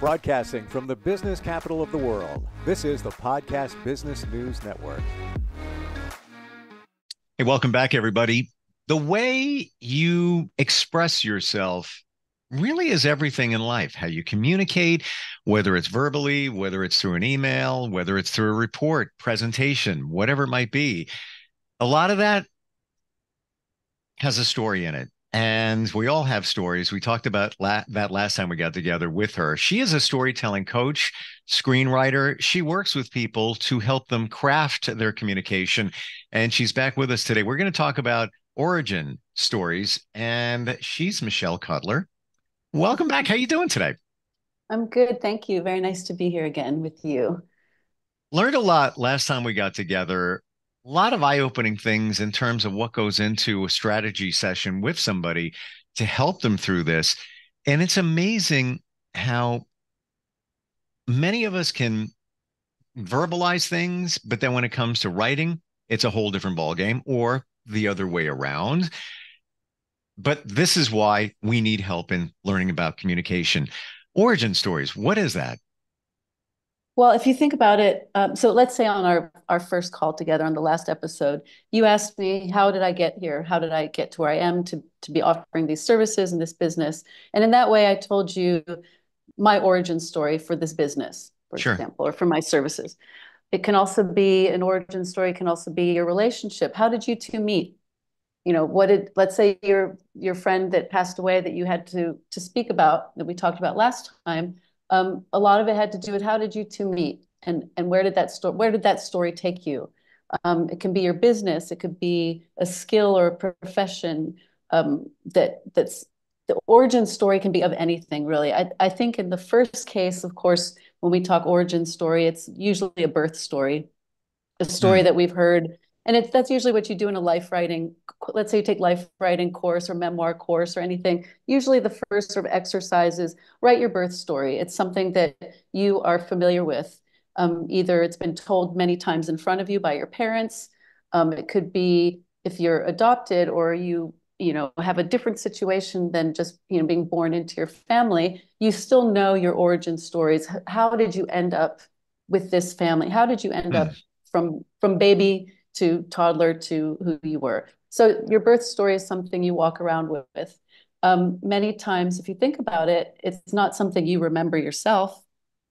Broadcasting from the business capital of the world, this is the Podcast Business News Network. Hey, welcome back, everybody. The way you express yourself really is everything in life. How you communicate, whether it's verbally, whether it's through an email, whether it's through a report, presentation, whatever it might be. A lot of that has a story in it. And we all have stories. We talked about that last time we got together with her. She is a storytelling coach, screenwriter. She works with people to help them craft their communication. And she's back with us today. We're going to talk about origin stories. And she's Michelle Cutler. Welcome back. How you doing today? I'm good. Thank you. Very nice to be here again with you. Learned a lot last time we got together. A lot of eye-opening things in terms of what goes into a strategy session with somebody to help them through this. And it's amazing how many of us can verbalize things, but then when it comes to writing, it's a whole different ballgame, or the other way around. But this is why we need help in learning about communication. Origin stories, what is that? Well, if you think about it, so let's say on our first call together on the last episode, you asked me, how did I get here? How did I get to where I am to be offering these services in this business? And in that way, I told you my origin story for this business, for Sure. example, or for my services. It can also be an origin story, it can also be your relationship. How did you two meet? You know, let's say your friend that passed away that you had to speak about, that we talked about last time. A lot of it had to do with how did you two meet, and where did that story take you? It can be your business, it could be a skill or a profession. That's the origin story can be of anything really. I think in the first case, of course, when we talk origin story, it's usually a birth story, a story that we've heard. And that's usually what you do in a life writing. Let's say you take life writing course or memoir course or anything. Usually the first sort of exercise is write your birth story. It's something that you are familiar with. Either it's been told many times in front of you by your parents. It could be if you're adopted or you have a different situation than just being born into your family. You still know your origin stories. How did you end up with this family? How did you end up from baby to toddler to who you were? So your birth story is something you walk around with. Many times, if you think about it, it's not something you remember yourself.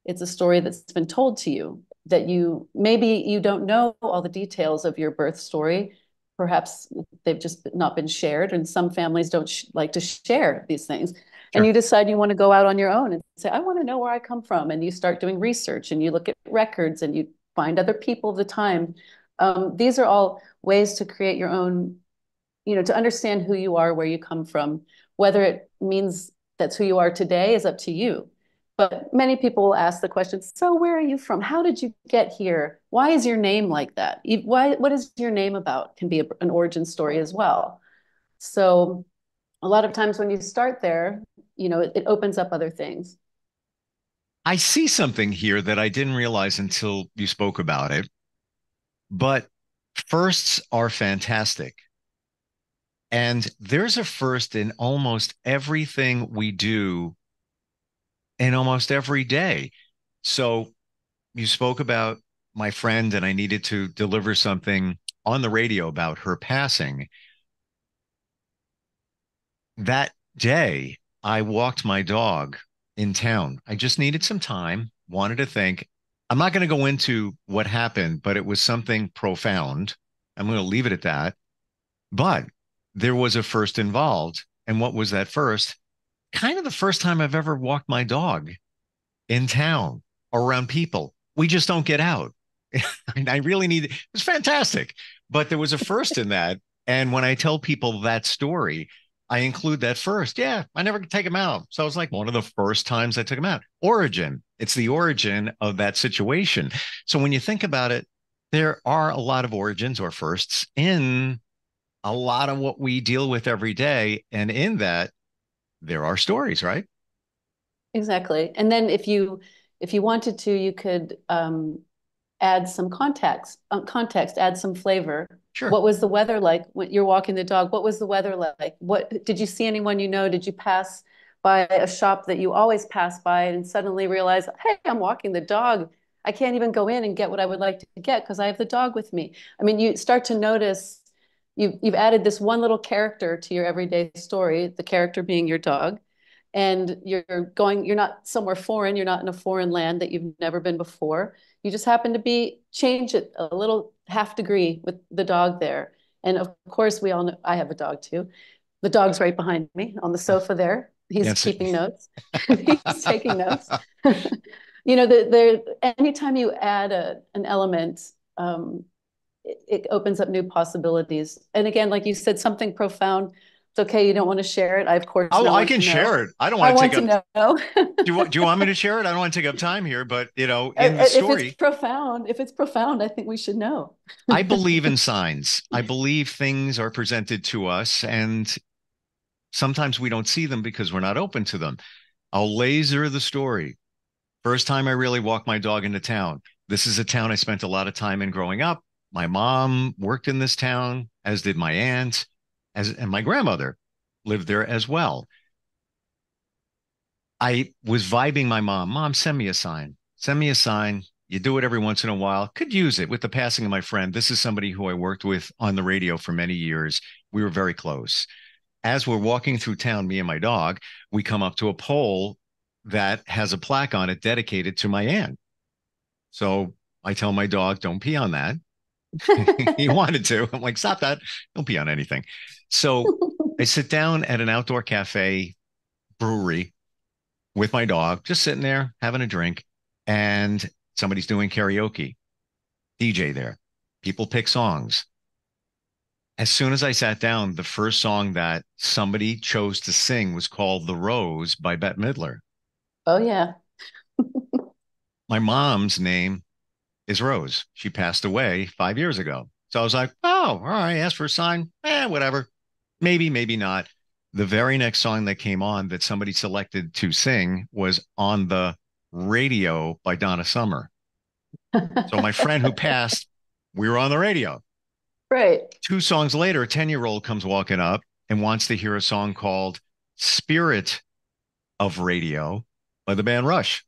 It's a story that's been told to you that maybe you don't know all the details of your birth story. Perhaps they've just not been shared, and some families don't like to share these things. Sure. And you decide you want to go out on your own and say, I want to know where I come from. And you start doing research and you look at records and you find other people of the time. These are all ways to create your own, to understand who you are, where you come from. Whether it means that's who you are today is up to you. But many people will ask the question, so where are you from? How did you get here? Why is your name like that? What is your name about? Can be an origin story as well. So a lot of times when you start there, it opens up other things. I see something here that I didn't realize until you spoke about it. But firsts are fantastic. And there's a first in almost everything we do and almost every day. So you spoke about my friend, and I needed to deliver something on the radio about her passing. That day, I walked my dog in town. I just needed some time, wanted to think. I'm not going to go into what happened, but it was something profound. I'm going to leave it at that. But there was a first involved. And what was that first? Kind of the first time I've ever walked my dog in town or around people. We just don't get out. I really need it. It was fantastic. But there was a first in that. And when I tell people that story, I include that first. Yeah, I never could take him out. So it was like one of the first times I took him out. Origin. It's the origin of that situation. So when you think about it, there are a lot of origins or firsts in a lot of what we deal with every day. And in that, there are stories, right? Exactly. And then if you wanted to, you could add some context, add some flavor. Sure. What was the weather like when you're walking the dog? What was the weather like? What did you see anyone you know? Did you pass by a shop that you always pass by and suddenly realize, hey, I'm walking the dog. I can't even go in and get what I would like to get because I have the dog with me. I mean, you start to notice you've added this one little character to your everyday story, the character being your dog. And you're not somewhere foreign, you're not in a foreign land that you've never been before. You just happen to change it a little half degree with the dog there. And of course, we all know I have a dog too. The dog's right behind me on the sofa there. He's Yes. keeping notes. He's taking notes. You know, anytime you add an element, it opens up new possibilities. And again, like you said, something profound. It's okay. You don't want to share it. I, of course, Oh, don't I want can to know. share it. I don't I want to want take to up. know. Do you want me to share it? I don't want to take up time here, but in the If it's story, profound, I think we should know. I believe in signs. I believe things are presented to us, and sometimes we don't see them because we're not open to them. I'll laser the story. First time I really walked my dog into town. This is a town I spent a lot of time in growing up. My mom worked in this town, as did my aunt, and my grandmother lived there as well. I was vibing my mom. Mom, send me a sign. Send me a sign. You do it every once in a while. Could use it with the passing of my friend. This is somebody who I worked with on the radio for many years. We were very close. As we're walking through town, me and my dog, we come up to a pole that has a plaque on it dedicated to my aunt. So I tell my dog, don't pee on that. He wanted to. I'm like, stop that. Don't pee on anything. So I sit down at an outdoor cafe brewery with my dog, just sitting there having a drink, and somebody's doing karaoke, DJ there. People pick songs. As soon as I sat down, the first song that somebody chose to sing was called The Rose by Bette Midler. Oh yeah. My mom's name is Rose. She passed away 5 years ago. So I was like, oh, all right, ask for a sign. Whatever. Maybe, maybe not. The very next song that came on that somebody selected to sing was on the radio by Donna Summer. So my friend who passed, we were on the radio. Right. 2 songs later, a 10-year-old comes walking up and wants to hear a song called Spirit of Radio by the band Rush.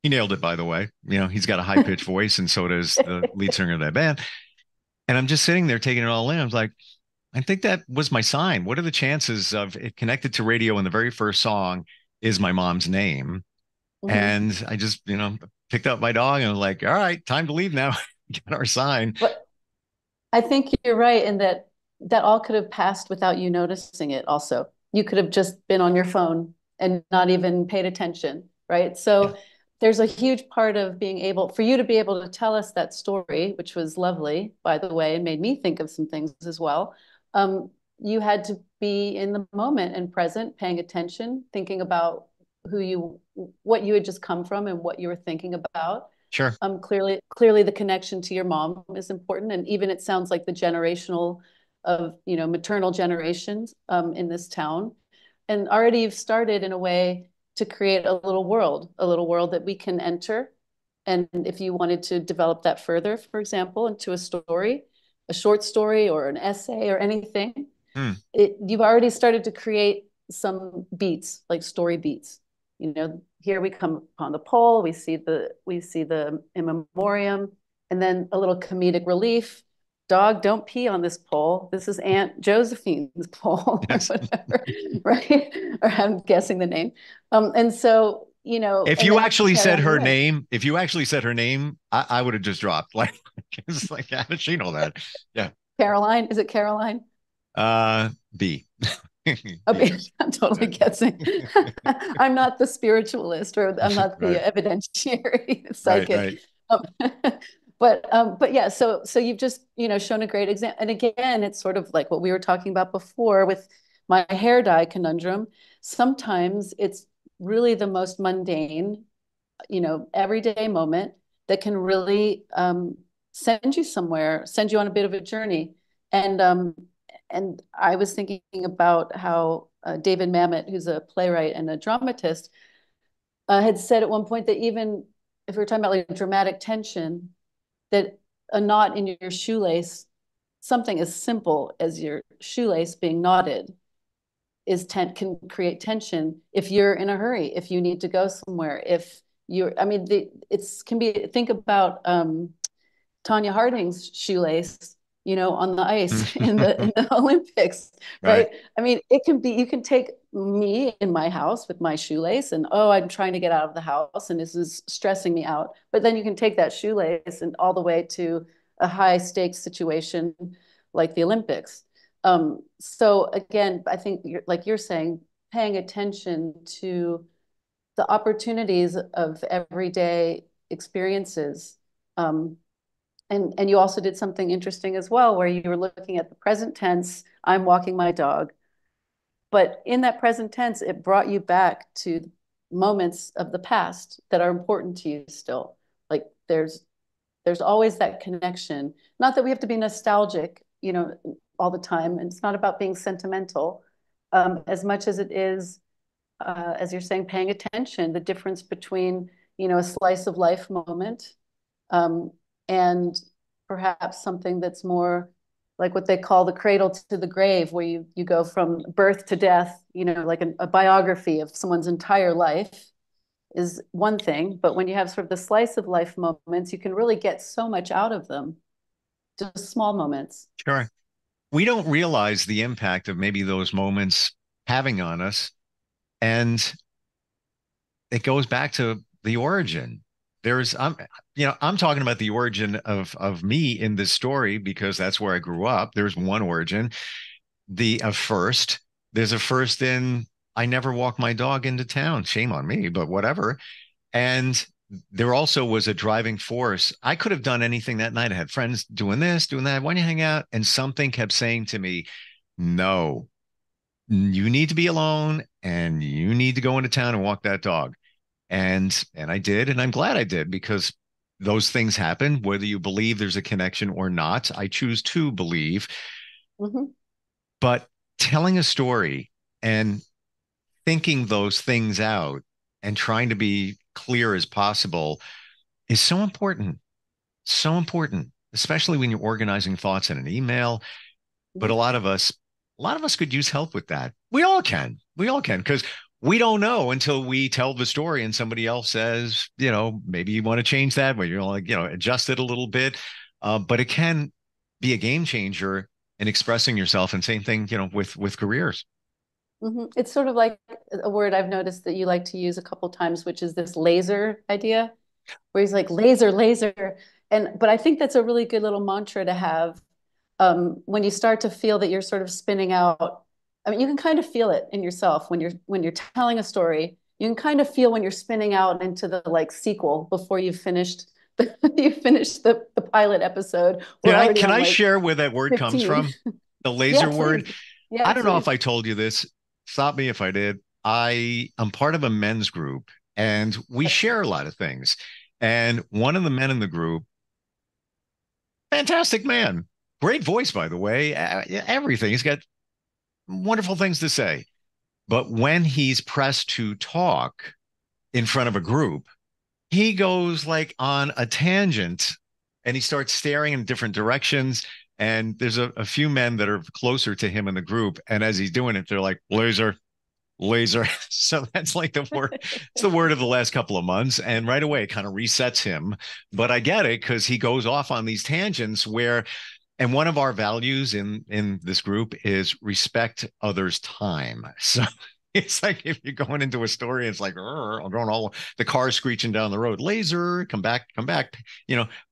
He nailed it, by the way. He's got a high pitched voice, and so does the lead singer of that band. And I'm just sitting there taking it all in. I was like, I think that was my sign. What are the chances of it connected to radio? And the very first song is my mom's name. Mm-hmm. And I just, picked up my dog and was like, all right, time to leave now. Get our sign. But I think you're right in that all could have passed without you noticing it also. You could have just been on your phone and not even paid attention, right? So there's a huge part of for you to be able to tell us that story, which was lovely, by the way, and made me think of some things as well. You had to be in the moment and present, paying attention, thinking about what you had just come from and what you were thinking about. Sure. Clearly the connection to your mom is important. And even it sounds like the generational maternal generations in this town. And already you've started in a way to create a little world that we can enter. And if you wanted to develop that further, for example, into a story, a short story or an essay or anything, you've already started to create some beats, like story beats. Here we come upon the pole, we see the in memoriam, and then a little comedic relief. Dog, don't pee on this pole. This is Aunt Josephine's pole, yes. Or whatever, right? Or I'm guessing the name. And so, if you actually said her name, I would have just dropped. Like, it's like, how did she know that? Yeah. Caroline, is it Caroline? B. I'm totally guessing. I'm not the spiritualist, or I'm not the evidentiary psychic. Right. But yeah, so you've just shown a great example. And again, it's sort of like what we were talking about before with my hair dye conundrum. Sometimes it's really the most mundane, everyday moment that can really send you somewhere, send you on a bit of a journey. And I was thinking about how David Mamet, who's a playwright and a dramatist, had said at one point that even if we're talking about like dramatic tension, that a knot in your shoelace, something as simple as your shoelace being knotted, can create tension if you're in a hurry, if you need to go somewhere, if you're, I mean, it's can be, think about Tanya Harding's shoelace, on the ice in the Olympics, Right. right? I mean, it can be, you can take me in my house with my shoelace and, oh, I'm trying to get out of the house and this is stressing me out. But then you can take that shoelace and all the way to a high stakes situation like the Olympics. So again, I think like you're saying, paying attention to the opportunities of everyday experiences. And you also did something interesting as well, where you were looking at the present tense, I'm walking my dog. But in that present tense, it brought you back to moments of the past that are important to you still. Like there's always that connection. Not that we have to be nostalgic, all the time. And it's not about being sentimental, as much as it is, as you're saying, paying attention, the difference between, a slice of life moment, and perhaps something that's more like what they call the cradle to the grave, where you go from birth to death, like a biography of someone's entire life is one thing. But when you have sort of the slice of life moments, you can really get so much out of them, just small moments. Sure. We don't realize the impact of maybe those moments having on us. And it goes back to the origin. I'm talking about the origin of me in this story because that's where I grew up. There's one origin. There's a first in I never walked my dog into town. Shame on me, but whatever. And there also was a driving force. I could have done anything that night. I had friends doing this, doing that. Why don't you hang out? And something kept saying to me, no, you need to be alone and you need to go into town and walk that dog. And I did, and I'm glad I did because those things happen, whether you believe there's a connection or not. I choose to believe. Mm-hmm. But telling a story and thinking those things out and trying to be clear as possible is so important. So important, especially when you're organizing thoughts in an email. But a lot of us could use help with that. We all can. We all can because we don't know until we tell the story and somebody else says, maybe you want to change that, where you're like, adjust it a little bit. But it can be a game changer in expressing yourself, and same thing, with careers. Mm-hmm. It's sort of like a word I've noticed that you like to use a couple times, which is this laser idea, where he's like laser, laser. But I think that's a really good little mantra to have, when you start to feel that you're sort of spinning out. I mean, you can kind of feel it in yourself when you're telling a story. You can kind of feel when you're spinning out into the like sequel before you've finished the pilot episode. Can We're I already can on I like share where that word comes 15. from? The Yeah, laser word. please. Yeah, I don't know if please. I told you this. Stop me if I did. I'm part of a men's group and we share a lot of things. And one of the men in the group, fantastic man, great voice, by the way, everything. He's got wonderful things to say. But when he's pressed to talk in front of a group, he goes like on a tangent and he starts staring in different directions. And there's a few men that are closer to him in the group. And as he's doing it, they're like, laser, laser. So that's like the word, it's the word of the last couple of months. And right away, it kind of resets him. But I get it because he goes off on these tangents and one of our values in this group is respect others' time. So it's like if you're going into a story, it's like I'm going all the car screeching down the road. Laser, come back.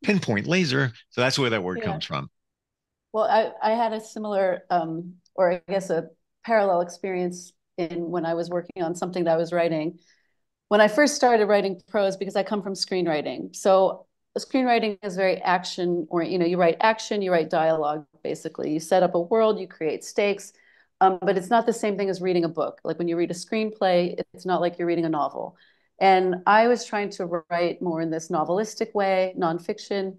Pinpoint laser. So that's where that word Yeah. comes from. Well, I had a similar, or I guess a parallel experience in when I was working on something that I was writing. When I first started writing prose, because I come from screenwriting. So screenwriting is very action, or, you write action, you write dialogue, basically. You set up a world, you create stakes, but it's not the same thing as reading a book. Like when you read a screenplay, it's not like you're reading a novel. And I was trying to write more in this novelistic way, nonfiction.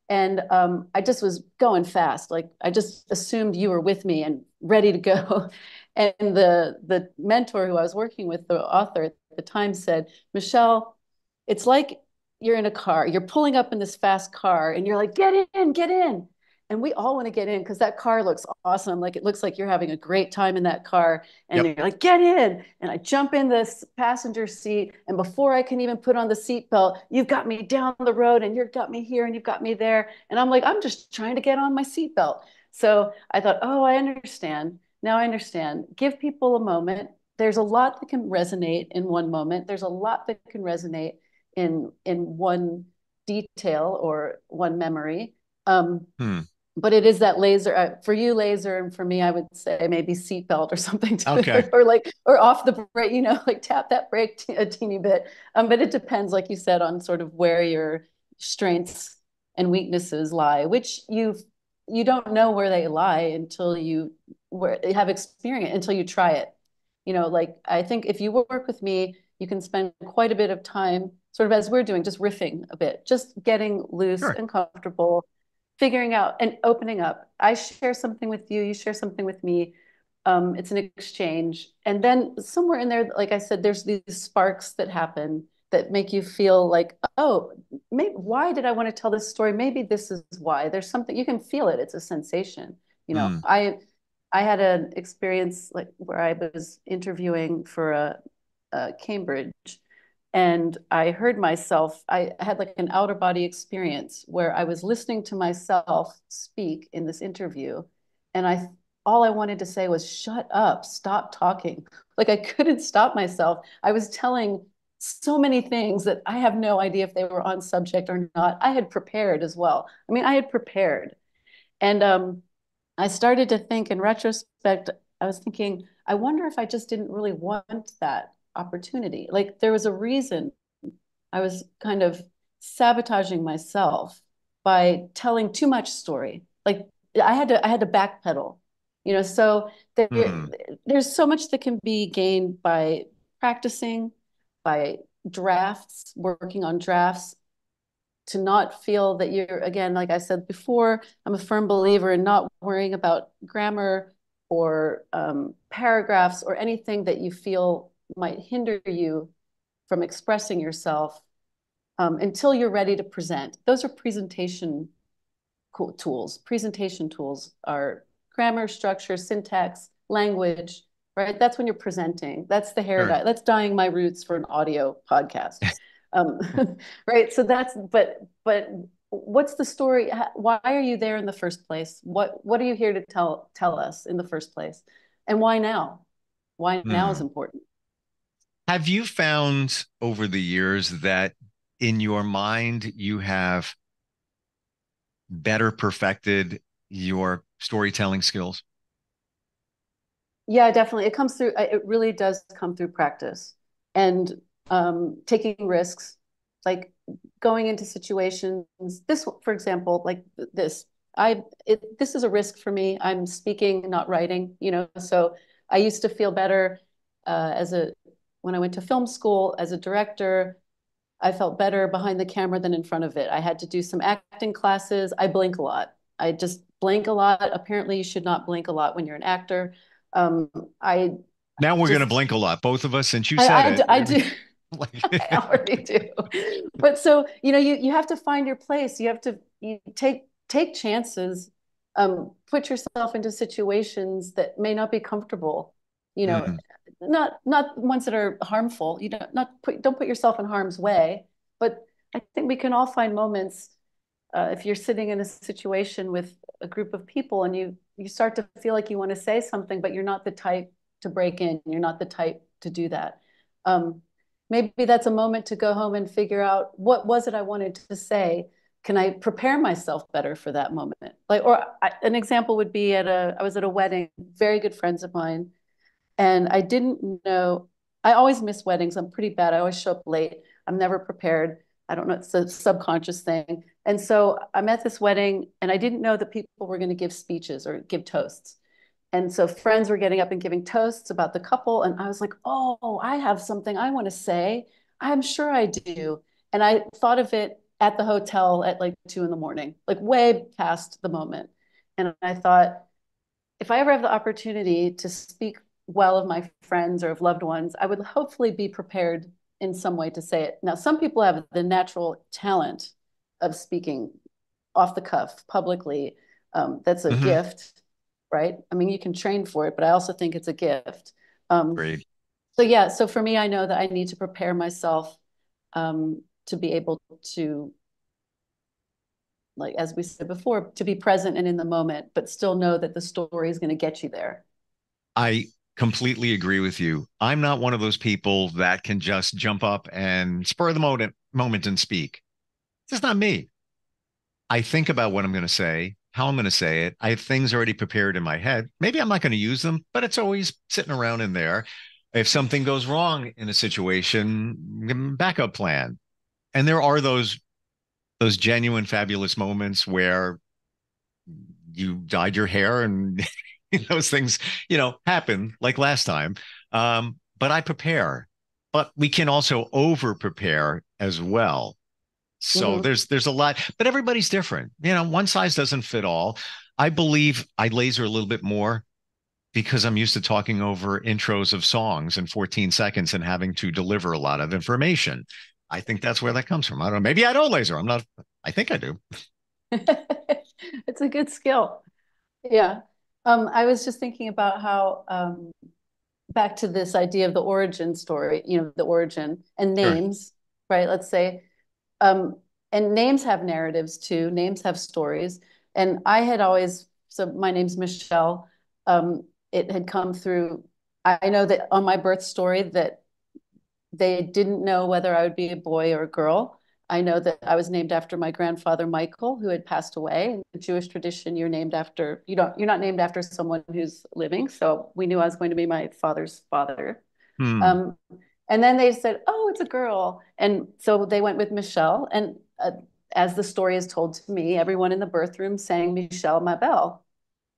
And I just was going fast. Like I just assumed you were with me and ready to go. And the mentor who I was working with, the author at the time, said, Michelle, it's like you're in a car. You're pulling up in this fast car and you're like, get in, get in. And we all want to get in because that car looks awesome. Like it looks like you're having a great time in that car. And Yep. you're like, get in. And I jump in this passenger seat. And before I can even put on the seatbelt, you've got me down the road and you've got me here and you've got me there. And I'm like, I'm just trying to get on my seatbelt. So I thought, oh, I understand. Now I understand. Give people a moment. There's a lot that can resonate in one moment. There's a lot that can resonate in one detail or one memory. But it is that laser for you, laser, and for me, I would say maybe seatbelt or something, Okay. or off the brake, like tap that brake a teeny bit. But it depends, like you said, on sort of where your strengths and weaknesses lie, which you don't know where they lie until you have experience, until you try it. Like I think if you work with me, you can spend quite a bit of time, sort of as we're doing, just riffing a bit, just getting loose Sure. and comfortable, figuring out and opening up. I share something with you, you share something with me. It's an exchange. And then somewhere in there, like I said, there's these sparks that happen that make you feel like, oh, maybe, why did I want to tell this story? Maybe this is why. There's something, you can feel it. It's a sensation. Mm. I had an experience like where I was interviewing for a Cambridge, and I heard myself. I had like an outer body experience where I was listening to myself speak in this interview, and all I wanted to say was, "Shut up, stop talking." Like I couldn't stop myself. I was telling so many things that I have no idea if they were on subject or not. I had prepared as well. I mean, I had prepared, and I started to think in retrospect, I was thinking, I wonder if I just didn't really want that opportunity. Like there was a reason I was kind of sabotaging myself by telling too much story. Like I had to backpedal, so Mm. there's so much that can be gained by practicing, by drafts, working on drafts, to not feel that you're, again, like I said before, I'm a firm believer in not worrying about grammar or paragraphs or anything that you feel might hinder you from expressing yourself until you're ready to present. Those are presentation tools. Presentation tools are grammar, structure, syntax, language, right? That's when you're presenting. That's the hair Sure. dye. That's dyeing my roots for an audio podcast. Um, right. So but what's the story? Why are you there in the first place? What are you here to tell us in the first place? And why now? Why now is Mm. important. Have you found over the years that in your mind you have better perfected your storytelling skills? Yeah, definitely. It comes through, it really does come through practice and taking risks, like going into situations. This, for example, like this, this is a risk for me. I'm speaking, not writing, so I used to feel better when I went to film school as a director. I felt better behind the camera than in front of it. I had to do some acting classes. I blink a lot. I just blink a lot. Apparently, you should not blink a lot when you're an actor. Um, I Now we're going to just, blink a lot, both of us, since you said it. I We're do. I gonna already do. But so, you have to find your place. You take chances, put yourself into situations that may not be comfortable, you know, Mm. not ones that are harmful. Don't put yourself in harm's way. But I think we can all find moments if you're sitting in a situation with a group of people and you start to feel like you want to say something, but you're not the type to break in. You're not the type to do that. Um, Maybe that's a moment to go home and figure out what was it I wanted to say. Can I prepare myself better for that moment? An example would be I was at a wedding, very good friends of mine, and I didn't know. I always miss weddings. I'm pretty bad. I always show up late. I'm never prepared. I don't know. It's a subconscious thing. And so I'm at this wedding, and I didn't know that people were going to give speeches or give toasts. And so friends were getting up and giving toasts about the couple. And I was like, oh, I have something I want to say. I'm sure I do. And I thought of it at the hotel at like 2 in the morning, like way past the moment. And I thought, if I ever have the opportunity to speak well of my friends or of loved ones, I would hopefully be prepared in some way to say it. Now, some people have the natural talent of speaking off the cuff publicly. That's a Mm-hmm. gift, right? I mean, you can train for it, but I also think it's a gift. Great. So yeah, so for me, I know that I need to prepare myself to be able to, like as we said before, to be present and in the moment, but still know that the story is going to get you there. I completely agree with you. I'm not one of those people that can just jump up and spur the moment and speak. It's just not me. I think about what I'm going to say, how I'm going to say it. I have things already prepared in my head. Maybe I'm not going to use them, but it's always sitting around in there. If something goes wrong in a situation, backup plan. And there are those genuine fabulous moments where you dyed your hair and those things, happen like last time. But I prepare, but we can also over prepare as well. So Mm-hmm. there's a lot, but everybody's different. One size doesn't fit all. I believe I laser a little bit more because I'm used to talking over intros of songs in 14 seconds and having to deliver a lot of information. I think that's where that comes from. I don't know. Maybe I don't laser. I'm not, I think I do. It's a good skill. Yeah. I was just thinking about how back to this idea of the origin story, the origin and Sure. names, right? Let's say, um, and names have narratives too. Names have stories. And I had always, so my name's Michelle. It had come through. I know that on my birth story that they didn't know whether I would be a boy or a girl. I know that I was named after my grandfather Michael, who had passed away. In the Jewish tradition, you're not named after someone who's living. So we knew I was going to be my father's father. Hmm. Um, and then they said, "Oh, it's a girl," and so they went with Michelle. And as the story is told to me, everyone in the birth room sang "Michelle, Ma Belle,"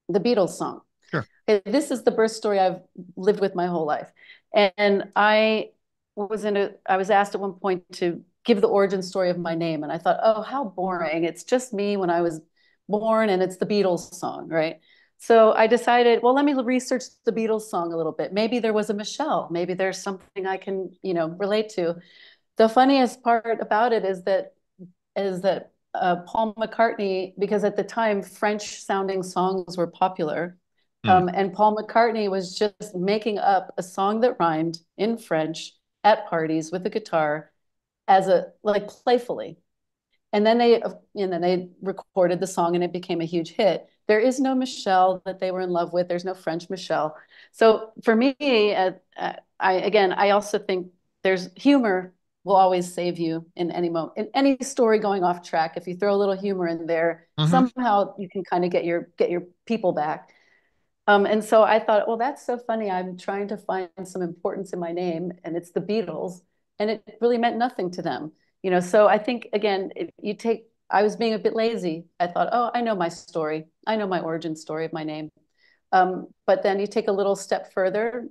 the Beatles song. Sure. This is the birth story I've lived with my whole life. And I was asked at one point to give the origin story of my name. And I thought, oh, how boring. It's just me when I was born and it's the Beatles song, right? So I decided, well, let me research the Beatles song a little bit. Maybe there was a Michelle. Maybe there's something I can, relate to. The funniest part about it is that Paul McCartney, because at the time French sounding songs were popular, Hmm. and Paul McCartney was just making up a song that rhymed in French at parties with a guitar as a like playfully. And then they recorded the song and it became a huge hit. There is no Michelle that they were in love with. There's no French Michelle. So for me, I also think there's humor will always save you in any moment, in any story going off track. If you throw a little humor in there, Hmm. somehow you can kind of get your people back. And so I thought, well, that's so funny. I'm trying to find some importance in my name, and it's the Beatles, and it really meant nothing to them. So I think again, I was being a bit lazy. I thought, oh, I know my story. I know my origin story of my name. But then you take a little step further,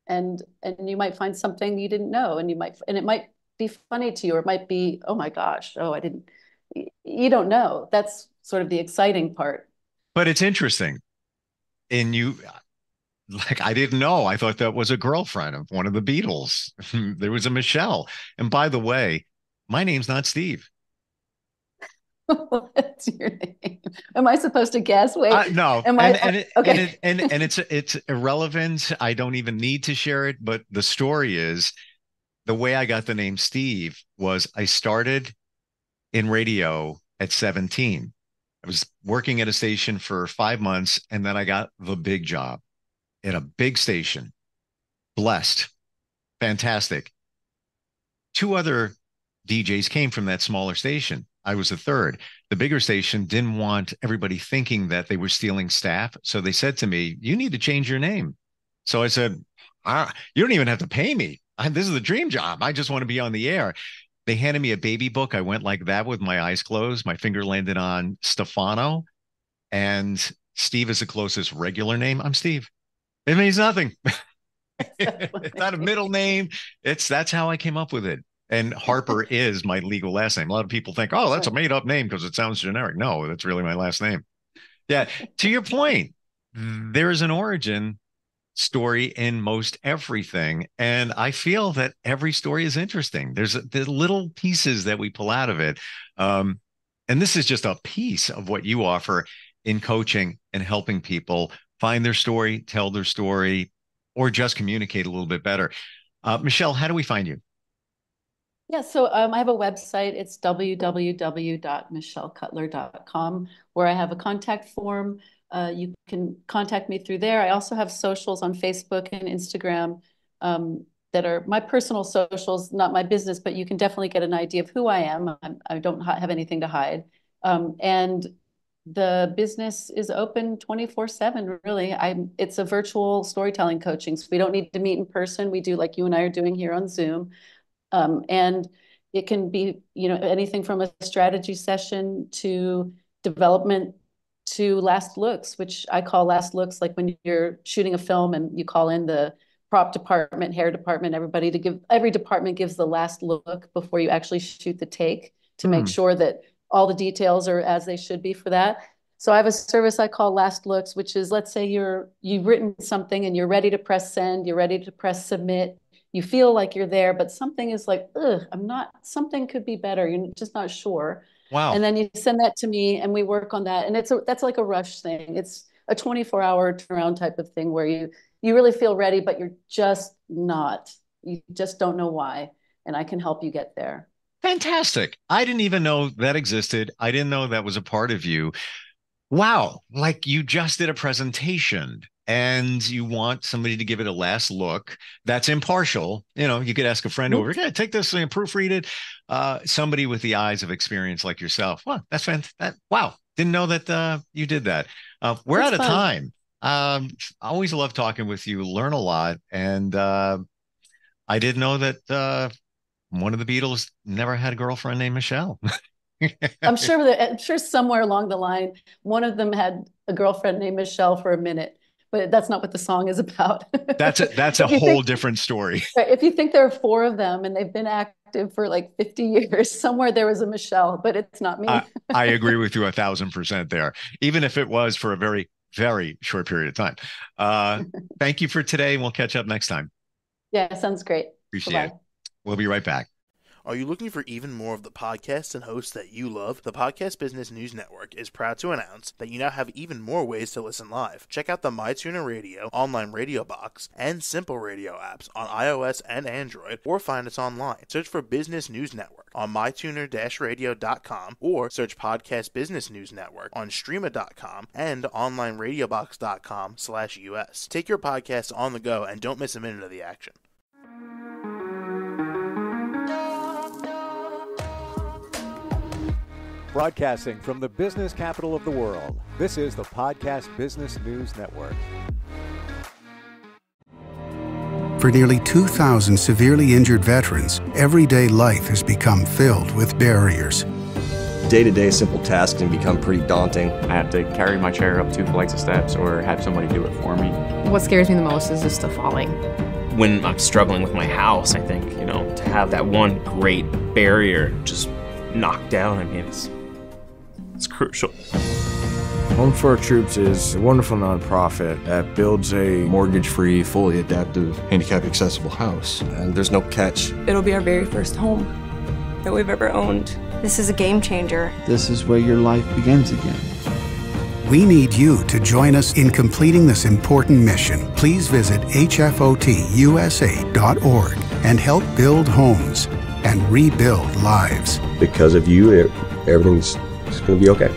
and you might find something you didn't know, and it might be funny to you, or it might be, oh my gosh, oh, I didn't. You don't know. That's sort of the exciting part. But it's interesting. And like, I didn't know. I thought that was a girlfriend of one of the Beatles. There was a Michelle. And by the way, my name's not Steve. What's your name? Am I supposed to guess? Wait, No, am and I and it, and okay? it and it's irrelevant. I don't even need to share it. But the story is the way I got the name Steve was I started in radio at 17. I was working at a station for 5 months, and then I got the big job at a big station. Blessed, fantastic. Two other DJs came from that smaller station. I was the third. The bigger station didn't want everybody thinking that they were stealing staff. So they said to me, "You need to change your name." So I said, "You don't even have to pay me. This is the dream job. I just want to be on the air." They handed me a baby book. I went like that with my eyes closed. My finger landed on Stefano, and Steve is the closest regular name. I'm Steve. It means nothing. That's so It's not a funny. middle name. That's how I came up with it. And Harper is my legal last name. A lot of people think, oh, that's a Right. made up name because it sounds generic. No, that's really my last name. Yeah. To your point, there is an origin story in most everything. And I feel that every story is interesting. There's little pieces that we pull out of it. Um, and this is just a piece of what you offer. in coaching and helping people find their story, tell their story, or just communicate a little bit better. Michelle, how do we find you? Yeah, so I have a website. It's www.michellecutler.com, where I have a contact form. You can contact me through there. I also have socials on Facebook and Instagram that are my personal socials, not my business, but you can definitely get an idea of who I am. I don't have anything to hide. And the business is open 24/7, really. It's a virtual storytelling coaching, so we don't need to meet in person. We do like you and I are doing here on Zoom. And it can be, anything from a strategy session to development to last looks, which I call last looks, like when you're shooting a film and you call in the prop department, hair department, every department gives the last look before you actually shoot the take to make sure that all the details are as they should be for that. So I have a service I call Last Looks, which is, let's say you've written something and you're ready to press send, you're ready to press submit. You feel like you're there, but something is like, something could be better. You're just not sure. Wow. And then you send that to me and we work on that. And that's like a rush thing. It's a 24-hour turnaround type of thing where you really feel ready, but you're just not. You just don't know why. And I can help you get there. Fantastic. I didn't even know that existed. I didn't know that was a part of you. Wow. Like you just did a presentation and you want somebody to give it a last look that's impartial. You could ask a friend over, take this and proofread it. Somebody with the eyes of experience like yourself. Wow, that's fantastic. Wow. Didn't know that you did that. We're out of time. I always love talking with you, learn a lot. And I didn't know that one of the Beatles never had a girlfriend named Michelle. I'm sure somewhere along the line, one of them had a girlfriend named Michelle for a minute, but that's not what the song is about. That's a whole different story. If you think there are 4 of them and they've been active for like 50 years, somewhere there was a Michelle, but it's not me. I agree with you 1,000% there, even if it was for a very, very short period of time. Thank you for today. We'll catch up next time. Yeah, sounds great. Appreciate it. We'll be right back. Are you looking for even more of the podcasts and hosts that you love? The Podcast Business News Network is proud to announce that you now have even more ways to listen live. Check out the MyTuner Radio, online radio box, and Simple Radio apps on iOS and Android, or find us online. Search for Business News Network on mytuner-radio.com, or search Podcast Business News Network on streama.com and onlineradiobox.com/US. Take your podcast on the go and don't miss a minute of the action. Broadcasting from the business capital of the world, this is the Podcast Business News Network. For nearly 2,000 severely injured veterans, everyday life has become filled with barriers. Day-to-day simple tasks can become pretty daunting. I have to carry my chair up 2 flights of steps or have somebody do it for me. What scares me the most is just the falling. When I'm struggling with my house, I think, to have that one great barrier just knocked down, it's crucial. Home for Our Troops is a wonderful nonprofit that builds a mortgage-free, fully adaptive, handicap-accessible house. And there's no catch. It'll be our very first home that we've ever owned. This is a game changer. This is where your life begins again. We need you to join us in completing this important mission. Please visit hfotusa.org and help build homes and rebuild lives. Because of you, everything's going to be okay.